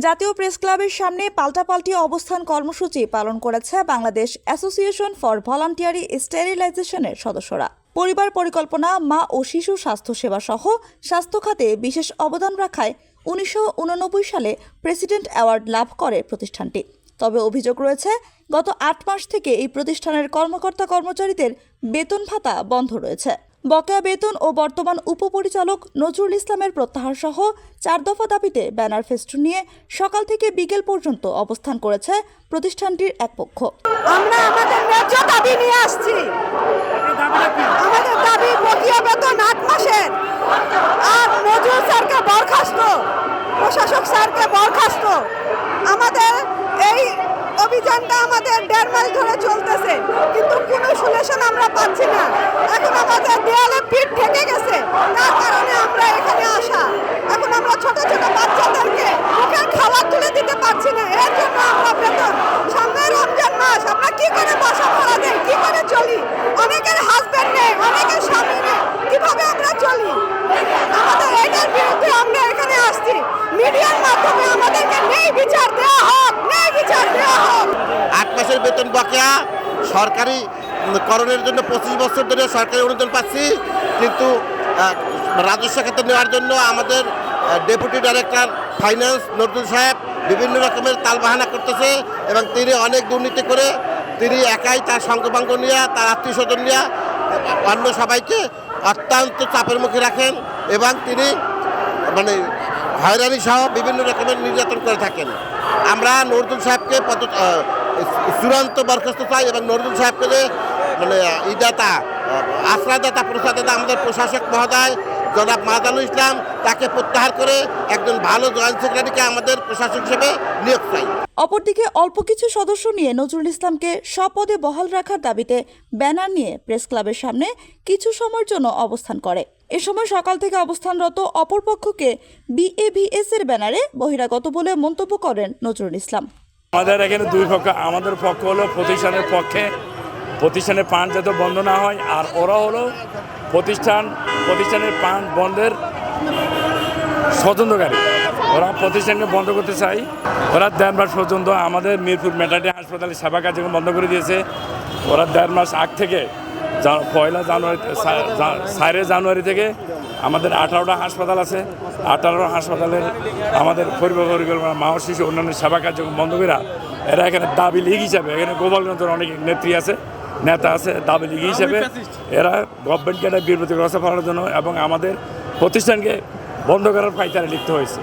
জাতীয় প্রেস ক্লাবের সামনে পাল্টাপাল্টি অবস্থান কর্মসূচি পালন করেছে বাংলাদেশ অ্যাসোসিয়েশন ফর ভলান্টিয়ারি স্টেরিলাইজেশনের সদস্যরা। পরিবার পরিকল্পনা, মা ও শিশু স্বাস্থ্য সেবা সহ স্বাস্থ্য খাতে বিশেষ অবদান রাখায় 1989 সালে প্রেসিডেন্ট অ্যাওয়ার্ড লাভ করে প্রতিষ্ঠানটি। তবে অভিযোগ রয়েছে, গত 8 মাস থেকে এই প্রতিষ্ঠানের কর্মকর্তা কর্মচারীদের বেতন ভাতা বন্ধ রয়েছে। বকেয়া বেতন ও বর্তমান উপপরিচালক নজরুল ইসলামের প্রত্যাহার সহ 4 দফা দাবিতে ব্যানার ফেস্টুন নিয়ে সকাল থেকে বিকেল পর্যন্ত অবস্থান করেছে প্রতিষ্ঠানটির এক পক্ষ। আমরা আমাদের ন্যায্য দাবি নিয়ে আসছি। আমাদের দাবি বকেয়া বেতন 8 মাসের, আর নজরুল স্যারকে বরখাস্ত, প্রশাসক স্যারকে বরখাস্ত। আমাদের এই অভিযানটা আমাদের 1.5 মাস ধরে চলতেছে, কিন্তু কোনো সলিউশন আমরা পাচ্ছি না। এখন আমাদের দেয়ালে পিঠ ঠেকে গেছে, তার কারণে আমরা এখানে আসা। এখন আমরা ছোট ছোট বাচ্চাদেরকে মুখের খাবার তুলে দিতে পারছি না, এর জন্য আমরা বেতন। সামনে রমজান মাস, আমরা কি করে বাসা ভাড়া দেই, কি করে চলি? অনেকের হাজবেন্ড নেই, অনেকের স্বামী নেই, কিভাবে আমরা চলি? আমাদের এটার বিরুদ্ধে আমরা এখানে আসছি। মিডিয়ার মাধ্যমে আমাদেরকে ন্যায় বিচার দেওয়া হোক, ন্যায় বিচার দেওয়া হোক। 8 মাসের বেতন বকেয়া, সরকারি করণের জন্য 25 বছর ধরে সরকারি অনুদান পাচ্ছি, কিন্তু রাজস্ব খাতে নেওয়ার জন্য আমাদের ডেপুটি ডাইরেক্টর ফাইন্যান্স নজরুল সাহেব বিভিন্ন রকমের তালবাহানা করতেছে এবং তিনি অনেক দুর্নীতি করে তিনি একাই তার সঙ্গবাঙ্গ নিয়ে, তার আত্মীয় স্বজন নিয়ে অন্য সবাইকে অত্যন্ত চাপের মুখে রাখেন এবং তিনি হয়রানি সহ বিভিন্ন রকমের নির্যাতন করে থাকেন। আমরা নজরুল সাহেবকে চূড়ান্ত বরখাস্ত চাই এবং নজরুল সাহেবকে যে আশ্রয়দাতা প্রসাদাতা আমাদের প্রশাসক মহোদয় জনাব মাহজানুল ইসলাম তাকে প্রত্যাহার করে একজন ভালো জয়েন্ট সেক্রেটারিকে আমাদের প্রশাসক হিসেবে নিয়োগ চাই। অপরদিকে অল্প কিছু সদস্য নিয়ে নজরুল ইসলামকে স্বপদে বহাল রাখার দাবিতে ব্যানার নিয়ে প্রেস ক্লাবের সামনে কিছু সময়ের জন্য অবস্থান করে। এ সময় সকাল থেকে অবস্থানরত অপরপক্ষকে BAVS এর ব্যানারে বহিরাগত বলে মন্তব্য করেন নজরুল ইসলাম। আমাদের এখানে দুই পক্ষ, আমাদের পক্ষ হলো প্রতিষ্ঠানের পক্ষে প্রতিষ্ঠানের পান যাতে বন্ধ না হয়, আর ওরা হলো প্রতিষ্ঠানের পান বন্ধের স্বতন্ত্রকারী। ওরা প্রতিষ্ঠানকে বন্ধ করতে চাই। ওরা 1.5 মাস পর্যন্ত আমাদের মিরপুর মেটার্নিটি হাসপাতালে সেবা কার্যক্রম বন্ধ করে দিয়েছে। ওরা 1.5 মাস আগ থেকে 4 জানুয়ারি থেকে আমাদের 18টা হাসপাতাল আছে, 18 হাসপাতালের আমাদের পরিকল্পনা, মা ও শিশু অন্যান্য সেবা কার্যক্রম বন্ধ করে এরা এখানে দাবি লীগ হিসাবে, এখানে গোপালগঞ্জের অনেক নেত্রী আছে, নেতা আছে, দাবি লীগ হিসাবে এরা গভর্নমেন্টকে বিরোধী ব্যবস্থা করার জন্য এবং আমাদের প্রতিষ্ঠানকে বন্ধ করার পায়তারা লিখতে হয়েছে।